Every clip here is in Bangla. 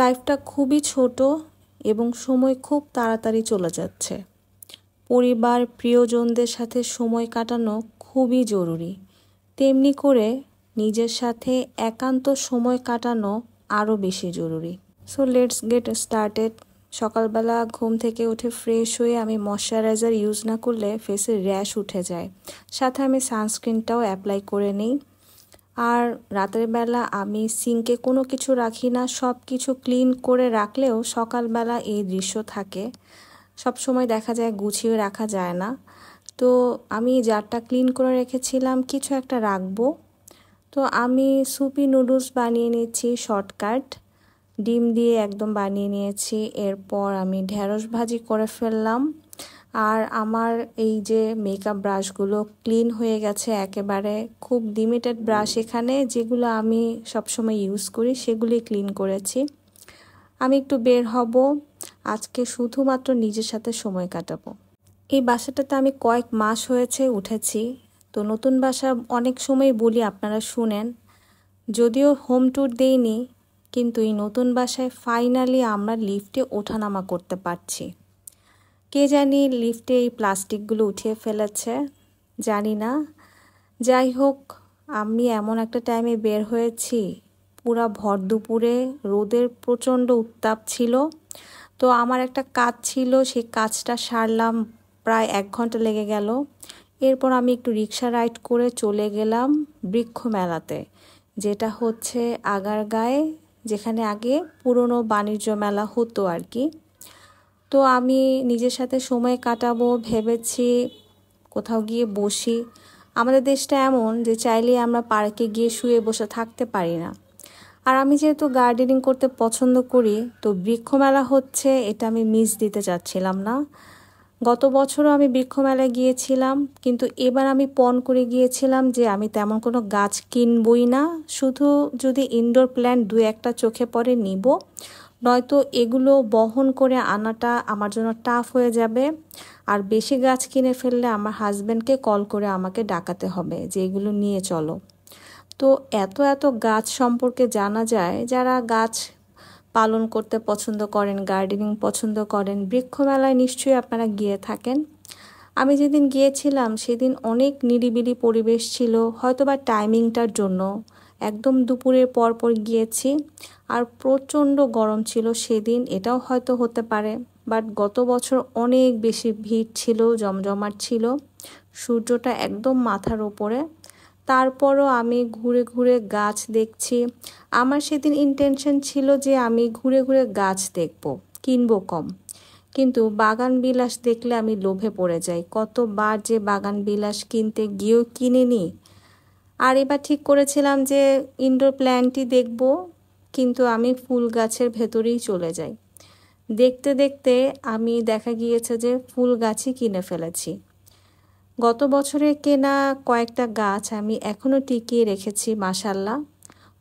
লাইফটা খুবই ছোট এবং সময় খুব তাড়াতাড়ি চলে যাচ্ছে। পরিবার প্রিয়জনদের সাথে সময় কাটানো খুবই জরুরি, তেমনি করে নিজের সাথে একান্ত সময় কাটানো আরও বেশি জরুরি। So let's get started. সকালবেলা ঘুম থেকে উঠে ফ্রেশ হয়ে আমি ময়শ্চারাইজার ইউজ না করলে ফেসে র্যাশ উঠে যায়, সাথে আমি সানস্ক্রিনটাও অ্যাপ্লাই করে নিই। আর রাতের বেলা আমি সিঙ্কে কোনো কিছু রাখি না, সব কিছু ক্লিন করে রাখলেও সকালবেলা এই দৃশ্য থাকে। সব সময় দেখা যায় গুছিয়ে রাখা যায় না। তো আমি জারটা ক্লিন করে রেখেছিলাম, কিছু একটা রাখবো। তো আমি সুপি নুডলস বানিয়ে নিচ্ছি শর্টকাট, ডিম দিয়ে একদম বানিয়ে নিয়েছি। এরপর আমি ঢেঁড়স ভাজি করে ফেললাম। আর আমার এই যে মেকআপ ব্রাশগুলো ক্লিন হয়ে গেছে একেবারে, খুব লিমিটেড ব্রাশ এখানে, যেগুলো আমি সবসময় ইউজ করি সেগুলি ক্লিন করেছি। আমি একটু বের হব, আজকে শুধুমাত্র নিজের সাথে সময় কাটাবো। এই বাসাটাতে আমি কয়েক মাস হয়েছে উঠেছি। তো নতুন বাসা অনেক সময় বলি, আপনারা শুনেন, যদিও হোম ট্যুর দেইনি, কিন্তু এই নতুন বাসায় ফাইনালি আমরা লিফটে ওঠানামা করতে পারছি। কে জানি লিফটে এই প্লাস্টিকগুলো উঠিয়ে ফেলেছে, জানি না। যাই হোক, আমি এমন একটা টাইমে বের হয়েছি, পুরা ভর দুপুরে, রোদের প্রচণ্ড উত্তাপ ছিল। তো আমার একটা কাজ ছিল, সেই কাজটা সারলাম, প্রায় 1 ঘন্টা লেগে গেল। এরপর আমি একটু রিক্সা রাইড করে চলে গেলাম বৃক্ষ মেলাতে, যেটা হচ্ছে আগারগাঁয়ে, যেখানে আগে পুরনো বাণিজ্য মেলা হতো আর কি। তো আমি নিজের সাথে সময় কাটাবো ভেবেছি, কোথাও গিয়ে বসি। আমাদের দেশটা এমন যে চাইলে আমরা পার্কে গিয়ে শুয়ে বসে থাকতে পারি না। আর আমি যেহেতু গার্ডেনিং করতে পছন্দ করি, তো বৃক্ষমেলা হচ্ছে, এটা আমি মিস দিতে চাচ্ছিলাম না। গত বছরও আমি বৃক্ষমেলায় গিয়েছিলাম, কিন্তু এবার আমি পণ করে গিয়েছিলাম যে আমি তেমন কোনো গাছ কিনবই না, শুধু যদি ইনডোর প্ল্যান্ট 2-1টা চোখে পড়ে নিব, নয়তো এগুলো বহন করে আনাটা আমার জন্য টাফ হয়ে যাবে। আর বেশি গাছ কিনে ফেললে আমার হাজব্যান্ডকে কল করে আমাকে ডাকাতে হবে যে এগুলো নিয়ে চলো। তো এত এত গাছ সম্পর্কে জানা যায়, যারা গাছ পালন করতে পছন্দ করেন, গার্ডেনিং পছন্দ করেন, বৃক্ষমেলায় নিশ্চয়ই আপনারা গিয়ে থাকেন। আমি যেদিন গিয়েছিলাম সেদিন অনেক নিরিবিলি পরিবেশ ছিল, হয়তোবা টাইমিংটার জন্য একদম দুপুরের পর গিয়েছি, আর প্রচণ্ড গরম ছিল সেদিন, এটাও হয়তো হতে পারে। বাট গত বছর অনেক বেশি ভিড় ছিল, জমজমাট ছিল, সূর্যটা একদম মাথার ওপরে। তারপরও আমি ঘুরে ঘুরে গাছ দেখছি। আমার সেদিন ইন্টেনশন ছিল যে আমি ঘুরে ঘুরে গাছ দেখব, কিনবো কম, কিন্তু বাগান বিলাস দেখলে আমি লোভে পড়ে যাই। কতবার যে বাগান বিলাস কিনতে গিয়েও কিনে নিই। আর এবার ঠিক করেছিলাম যে ইনডোর প্ল্যান্টই দেখব, কিন্তু আমি ফুল গাছের ভেতরেই চলে যাই। দেখতে দেখতে আমি দেখা গিয়েছে যে ফুল গাছই কিনে ফেলেছি। গত বছরে কেনা কয়েকটা গাছ আমি এখনও টিকিয়ে রেখেছি, মাশাল্লাহ।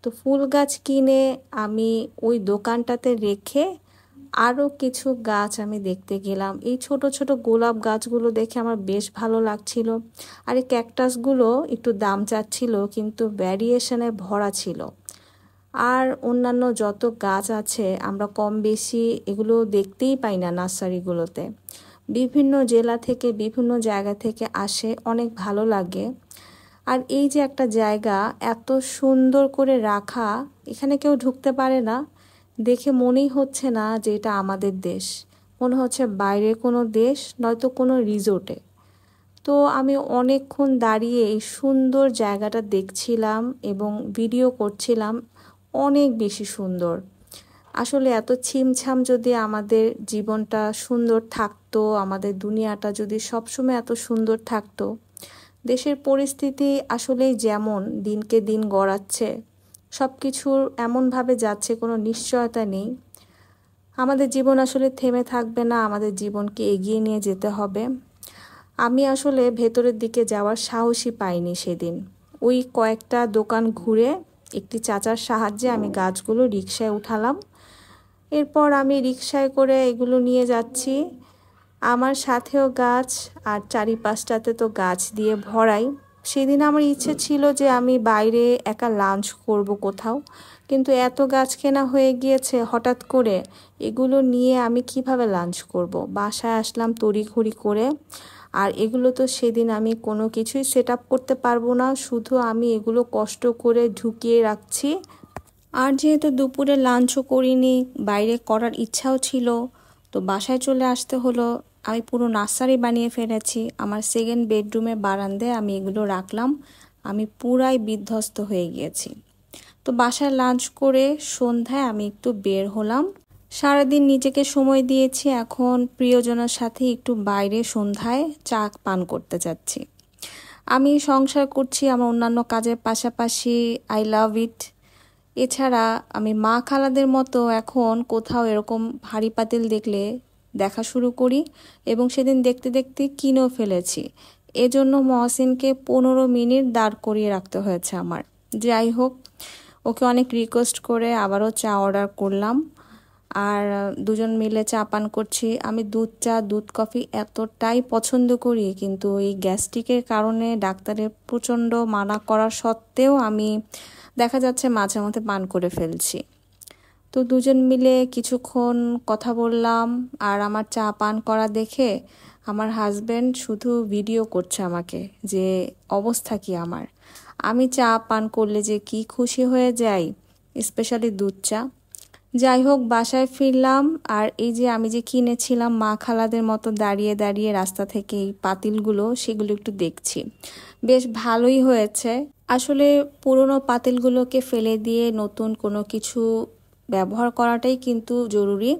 তো ফুল গাছ কিনে আমি ওই দোকানটাতে রেখে আরও কিছু গাছ আমি দেখতে গেলাম। এই ছোট ছোট গোলাপ গাছগুলো দেখে আমার বেশ ভালো লাগছিল। আর এই ক্যাকটাসগুলো একটু দাম চাচ্ছিল, কিন্তু ভ্যারিয়েশনে ভরা ছিল। আর অন্যান্য যত গাছ আছে আমরা কম বেশি এগুলো দেখতেই পাই না নার্সারিগুলোতে। বিভিন্ন জেলা থেকে, বিভিন্ন জায়গা থেকে আসে, অনেক ভালো লাগে। আর এই যে একটা জায়গা এত সুন্দর করে রাখা, এখানে কেউ ঢুকতে পারে না, দেখে মনেই হচ্ছে না যে এটা আমাদের দেশ, মনে হচ্ছে বাইরের কোনো দেশ, নয়তো কোনো রিসোর্টে। তো আমি অনেকক্ষণ দাঁড়িয়ে এই সুন্দর জায়গাটা দেখছিলাম এবং ভিডিও করছিলাম। অনেক বেশি সুন্দর। আসলে এত ছিমছাম যদি আমাদের জীবনটা সুন্দর থাকতো, আমাদের দুনিয়াটা যদি সবসময় এত সুন্দর থাকতো। দেশের পরিস্থিতি আসলেই যেমন দিনকে দিন গড়াচ্ছে, সব কিছুর এমনভাবে যাচ্ছে, কোনো নিশ্চয়তা নেই। আমাদের জীবন আসলে থেমে থাকবে না, আমাদের জীবনকে এগিয়ে নিয়ে যেতে হবে। আমি আসলে ভেতরের দিকে যাওয়ার সাহসই পাইনি সেদিন। ওই কয়েকটা দোকান ঘুরে একটি চাচার সাহায্যে আমি গাছগুলো রিকশায় উঠালাম। এরপর আমি রিকশায় করে এগুলো নিয়ে যাচ্ছি। আমার সাথেও গাছ, আর চারিপাশটাতে তো গাছ দিয়ে ভরাই। সেদিন আমার ইচ্ছে ছিল যে আমি বাইরে একা লাঞ্চ করব কোথাও, কিন্তু এত গাছ কেনা হয়ে গিয়েছে হঠাৎ করে, এগুলো নিয়ে আমি কিভাবে লাঞ্চ করব। বাসায় আসলাম তড়িঘড়ি করে, আর এগুলো তো সেদিন আমি কোনো কিছুই সেট আপ করতে পারবো না, শুধু আমি এগুলো কষ্ট করে ঢুকিয়ে রাখছি। আর যেহেতু দুপুরে লাঞ্চও করিনি, বাইরে করার ইচ্ছাও ছিল, তো বাসায় চলে আসতে হলো। আমি পুরো নার্সারি বানিয়ে ফেলেছি। আমার সেকেন্ড বেডরুমে বারান্দায় আমি এগুলো রাখলাম। আমি পুরাই বিধ্বস্ত হয়ে গিয়েছি। তো বাসায় লাঞ্চ করে সন্ধ্যায় আমি একটু বের হলাম। সারাদিন নিজেকে সময় দিয়েছি, এখন প্রিয়জনের সাথে একটু বাইরে সন্ধ্যায় চা পান করতে যাচ্ছি। আমি সংসার করছি আমার অন্যান্য কাজের পাশাপাশি, আই লাভ ইট। এছাড়া আমি মা খালাদের মতো এখন কোথাও এরকম হাঁড়ি পাতিল দেখলে দেখা শুরু করি, এবং সেদিন দেখতে দেখতে কিনেও ফেলেছি। এজন্য মহসিনকে 15 মিনিট দাঁড় করিয়ে রাখতে হয়েছে আমার। যাই হোক, ওকে অনেক রিকোয়েস্ট করে আবারও চা অর্ডার করলাম, আর দুজন মিলে চা পান করছি। আমি দুধ চা, দুধ কফি এতটাই পছন্দ করি, কিন্তু এই গ্যাস্ট্রিকের কারণে ডাক্তারের প্রচণ্ড মানা করা সত্ত্বেও আমি দেখা যাচ্ছে মাঝে মধ্যে পান করে ফেলছি। তো দুজন মিলে কিছুক্ষণ কথা বললাম, আর আমার চা পান করা দেখে আমার হাজবেন্ড শুধু ভিডিও করছে আমাকে যে অবস্থা কি আমার। আমি চা পান করলে যে কি খুশি হয়ে যাই, স্পেশালি দুধ চা। যাই হোক, বাসায় ফিরলাম, আর এই যে আমি যে কিনেছিলাম মা খালাদের মতো দাঁড়িয়ে দাঁড়িয়ে রাস্তা থেকে এই পাতিলগুলো, সেগুলো একটু দেখছি। বেশ ভালোই হয়েছে। আসলে পুরনো পাতিলগুলোকে ফেলে দিয়ে নতুন কোনো কিছু ব্যবহার করাটাই কিন্তু জরুরি।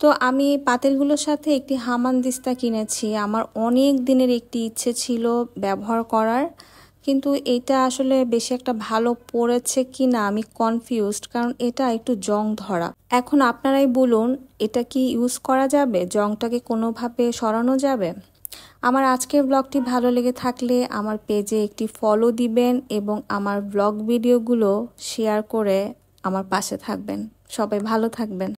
তো আমি পাতিলগুলোর সাথে একটি হামানদিস্তা কিনেছি। আমার অনেক দিনের একটি ইচ্ছে ছিল ব্যবহার করার, কিন্তু এটা আসলে বেশি একটা ভালো পড়েছে কি না আমি কনফিউজড, কারণ এটা একটু জং ধরা। এখন আপনারাই বলুন, এটা কি ইউজ করা যাবে? জংটাকে কোনোভাবে সরানো যাবে? আমার আজকের ব্লগটি ভালো লেগে থাকলে আমার পেজে একটি ফলো দিবেন, এবং আমার ব্লগ ভিডিওগুলো শেয়ার করে আমার পাশে থাকবেন। সবাই ভালো থাকবেন।